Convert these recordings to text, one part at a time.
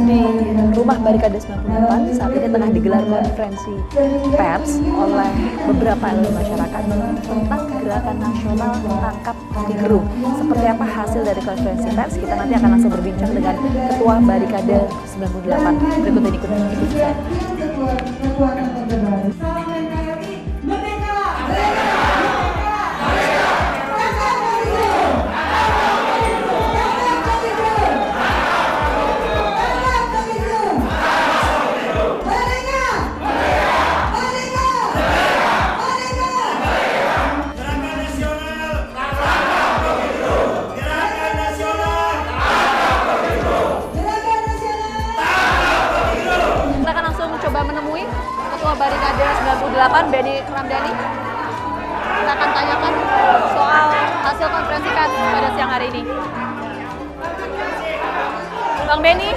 di rumah Barikade 98 saat ini tengah digelar konferensi pers oleh beberapa elemen masyarakat tentang gerakan nasional tangkap Rocky Gerung. Seperti apa hasil dari konferensi pers? Kita nanti akan langsung berbincang dengan Ketua Barikade 98. Berikut ini ikuti saya. Menemui Ketua Barikade 98 Benny Ramdhani. Kita akan tanyakan soal hasil konferensi pers pada siang hari ini. Bang Benny,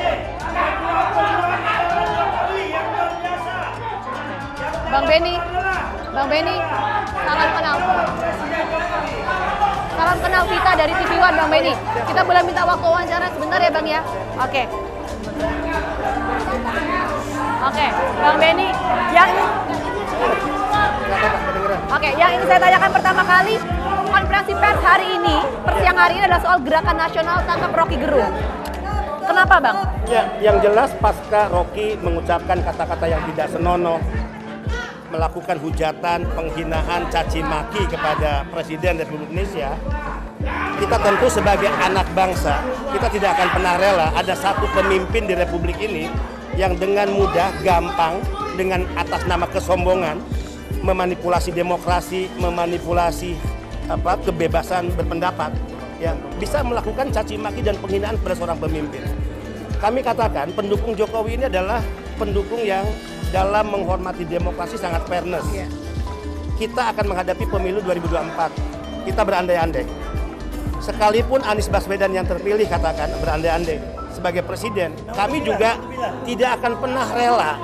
salam kenal kita dari TV One, Bang Benny. Kita boleh minta waktu wawancara sebentar ya, Bang ya? Oke, Bang Benny, yang ini saya tanyakan pertama kali, konferensi pers hari ini, siang hari ini adalah soal gerakan nasional tangkap Rocky Gerung. Kenapa, Bang? Ya, yang jelas pasca Rocky mengucapkan kata-kata yang tidak senonoh, melakukan hujatan, penghinaan, caci maki kepada Presiden Republik Indonesia, kita tentu sebagai anak bangsa, kita tidak akan pernah rela ada satu pemimpin di Republik ini yang dengan mudah, gampang, dengan atas nama kesombongan, memanipulasi demokrasi, memanipulasi kebebasan berpendapat, yang bisa melakukan caci maki dan penghinaan pada seorang pemimpin. Kami katakan pendukung Jokowi ini adalah pendukung yang dalam menghormati demokrasi sangat fairness. Kita akan menghadapi pemilu 2024. Kita berandai-andai. Sekalipun Anies Baswedan yang terpilih katakan berandai-andai sebagai presiden, kami juga tidak akan pernah rela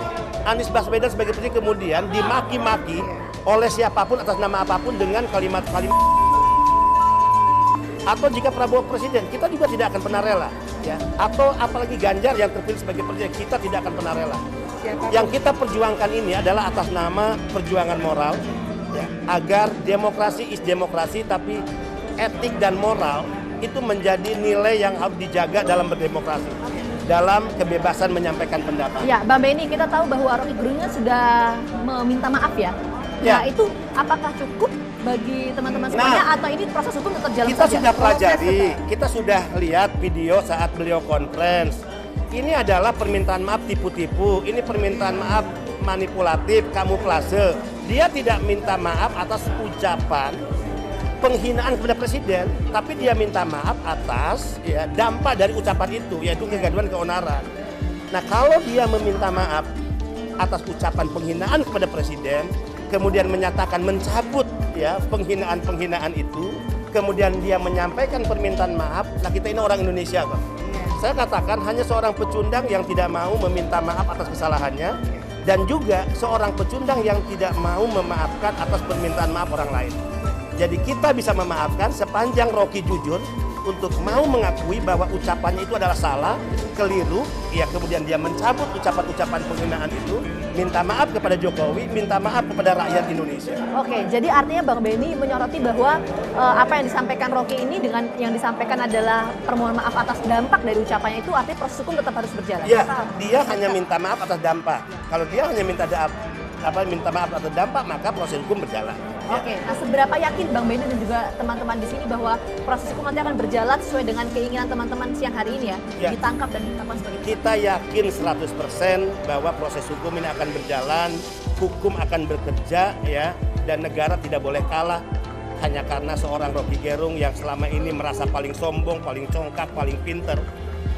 Anies Baswedan sebagai presiden kemudian dimaki-maki oleh siapapun atas nama apapun dengan kalimat-kalimat. Atau jika Prabowo presiden, kita juga tidak akan pernah rela, ya. Atau apalagi Ganjar yang terpilih sebagai presiden, kita tidak akan pernah rela. Yang kita perjuangkan ini adalah atas nama perjuangan moral, ya, agar demokrasi is demokrasi, tapi etik dan moral itu menjadi nilai yang harus dijaga dalam berdemokrasi, dalam kebebasan menyampaikan pendapat. Ya, Bang Benny, kita tahu bahwa Rocky Gerungnya sudah meminta maaf ya. Nah, itu apakah cukup bagi teman-teman semuanya atau ini proses hukum tetap jalan kita saja? Sudah pelajari, kita sudah lihat video saat beliau conference. Ini adalah permintaan maaf tipu-tipu, ini permintaan maaf manipulatif, kamuflase. Dia tidak minta maaf atas ucapan penghinaan kepada presiden, tapi dia minta maaf atas dampak dari ucapan itu, yaitu kegaduhan, keonaran. Nah, kalau dia meminta maaf atas ucapan penghinaan kepada presiden, kemudian menyatakan mencabut penghinaan-penghinaan itu, kemudian dia menyampaikan permintaan maaf, nah kita ini orang Indonesia, Bang. Saya katakan hanya seorang pecundang yang tidak mau meminta maaf atas kesalahannya, dan juga seorang pecundang yang tidak mau memaafkan atas permintaan maaf orang lain. Jadi kita bisa memaafkan sepanjang Rocky jujur untuk mau mengakui bahwa ucapannya itu adalah salah, keliru, kemudian dia mencabut ucapan-ucapan penghinaan itu, minta maaf kepada Jokowi, minta maaf kepada rakyat Indonesia. Oke, jadi artinya Bang Benny menyoroti bahwa apa yang disampaikan Rocky ini dengan yang disampaikan adalah permohonan maaf atas dampak dari ucapannya itu, artinya proses hukum tetap harus berjalan. Iya, dia hanya minta maaf atas dampak. Kalau dia hanya minta maaf atas dampak, maka proses hukum berjalan. Oke, nah seberapa yakin Bang Benny dan juga teman-teman di sini bahwa proses hukum nanti akan berjalan sesuai dengan keinginan teman-teman siang hari ini ya. Ditangkap dan ditetapkan sebagai kita yakin 100% bahwa proses hukum ini akan berjalan, hukum akan bekerja, ya, dan negara tidak boleh kalah hanya karena seorang Rocky Gerung yang selama ini merasa paling sombong, paling congkak, paling pinter,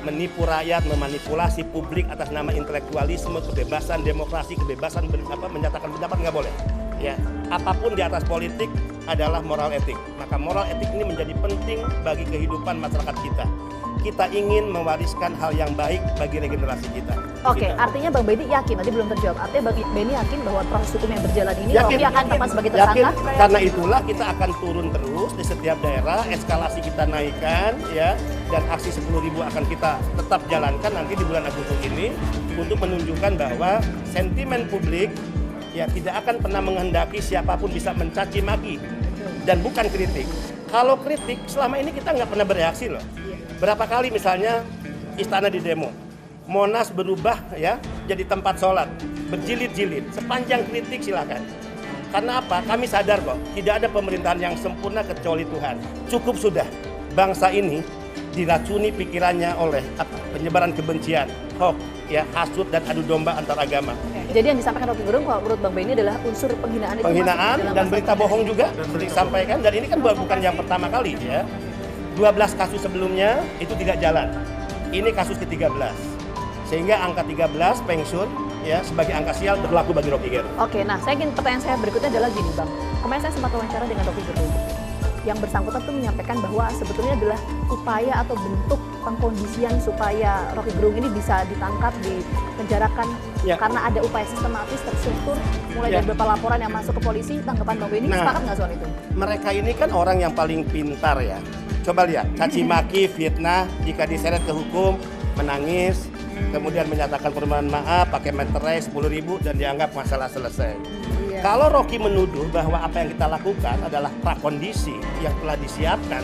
menipu rakyat, memanipulasi publik atas nama intelektualisme, kebebasan demokrasi, kebebasan menyatakan pendapat, nggak boleh. Ya, apapun di atas politik adalah moral etik. Maka moral etik ini menjadi penting bagi kehidupan masyarakat kita. kita ingin mewariskan hal yang baik bagi regenerasi kita. Oke, Gitu. artinya Bang Benny yakin, tadi belum terjawab. Artinya Bang Benny yakin bahwa proses hukum yang berjalan ini Yakin. Rocky akan tetap sebagai Yakin. tersangka? Karena itulah kita akan turun terus di setiap daerah, eskalasi kita naikkan ya, dan aksi 10.000 akan kita tetap jalankan nanti di bulan Agustus ini untuk menunjukkan bahwa sentimen publik ya tidak akan pernah menghendaki siapapun bisa mencaci maki dan bukan kritik. Kalau kritik selama ini kita nggak pernah bereaksi loh. Berapa kali misalnya istana di demo, Monas berubah ya jadi tempat sholat, berjilid-jilid, sepanjang kritik silakan. Karena apa? Kami sadar kok, tidak ada pemerintahan yang sempurna kecuali Tuhan. Cukup sudah bangsa ini diracuni pikirannya oleh penyebaran kebencian, hoax, ya, hasut dan adu domba antar agama. Jadi yang disampaikan Rocky Gerung kalau menurut Bang Benny adalah unsur penghinaan itu Penghinaan masuk dalam dan pasal berita bohong juga disampaikan, dan ini kan bukan yang pertama kali ya. 12 kasus sebelumnya itu tidak jalan. Ini kasus ke-13. Sehingga angka 13 pensiun ya sebagai angka sial berlaku bagi Rocky Gerung. Oke, nah pertanyaan saya berikutnya adalah gini Bang. Kemarin saya sempat wawancara dengan Rocky Gerung. Yang bersangkutan tuh menyampaikan bahwa sebetulnya adalah upaya atau bentuk pengkondisian supaya Rocky Gerung ini bisa ditangkap, dipenjarakan Ya. karena ada upaya sistematis terstruktur mulai Ya. dari beberapa laporan yang masuk ke polisi. Tanggapan Bang Benny Nah. sepakat nggak soal itu? Mereka ini kan orang yang paling pintar ya. Coba lihat, caci maki, fitnah, jika diseret ke hukum, menangis, kemudian menyatakan permohonan maaf, pakai meterai 10.000 dan dianggap masalah selesai. Iya. Kalau Rocky menuduh bahwa apa yang kita lakukan adalah prakondisi yang telah disiapkan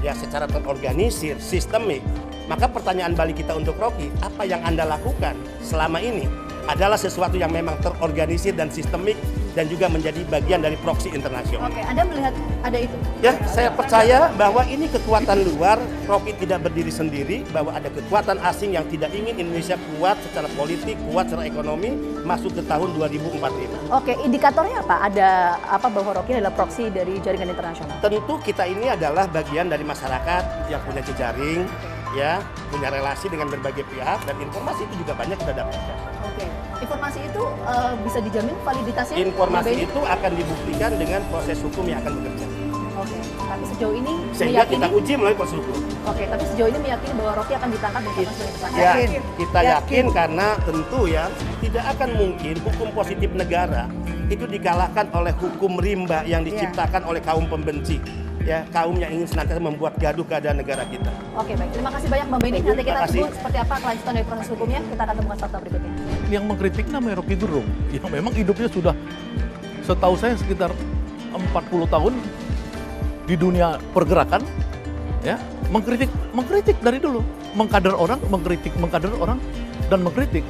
ya secara terorganisir, sistemik, maka pertanyaan balik kita untuk Rocky, apa yang Anda lakukan selama ini adalah sesuatu yang memang terorganisir dan sistemik dan juga menjadi bagian dari proksi internasional. Oke, Anda melihat ada itu? Ya, saya percaya bahwa ini kekuatan luar, Rocky tidak berdiri sendiri, bahwa ada kekuatan asing yang tidak ingin Indonesia kuat secara politik, kuat secara ekonomi, masuk ke tahun 2045. Oke, indikatornya apa? Ada apa bahwa Rocky adalah proksi dari jaringan internasional? Tentu kita ini adalah bagian dari masyarakat yang punya jejaring, ya, punya relasi dengan berbagai pihak, dan informasi itu juga banyak kita dapatkan. Oke, informasi itu bisa dijamin validitasnya? Informasi Bang Benny? itu akan dibuktikan dengan proses hukum yang akan bekerja. Oke, tapi sejauh ini Sehingga meyakini, kita uji melalui proses hukum. oke, tapi sejauh ini meyakini bahwa Rocky akan ditangkap dan ditetapkan sebagai tersangka. Ya, kita yakin karena tentu ya tidak akan mungkin hukum positif negara itu dikalahkan oleh hukum rimba yang diciptakan oleh kaum pembenci, ya, kaum yang ingin senantiasa membuat gaduh keadaan negara kita. Oke, baik. Terima kasih banyak Bang Benny. Ibu, Nanti kita terima kasih. tunggu seperti apa kelanjutan dari proses hukumnya. Kita akan temukan fakta berikutnya. Yang mengkritik namanya Rocky Gerung, yang memang hidupnya sudah, setahu saya sekitar 40 tahun di dunia pergerakan, ya, mengkritik dari dulu, mengkader orang, mengkritik orang, dan mengkritik.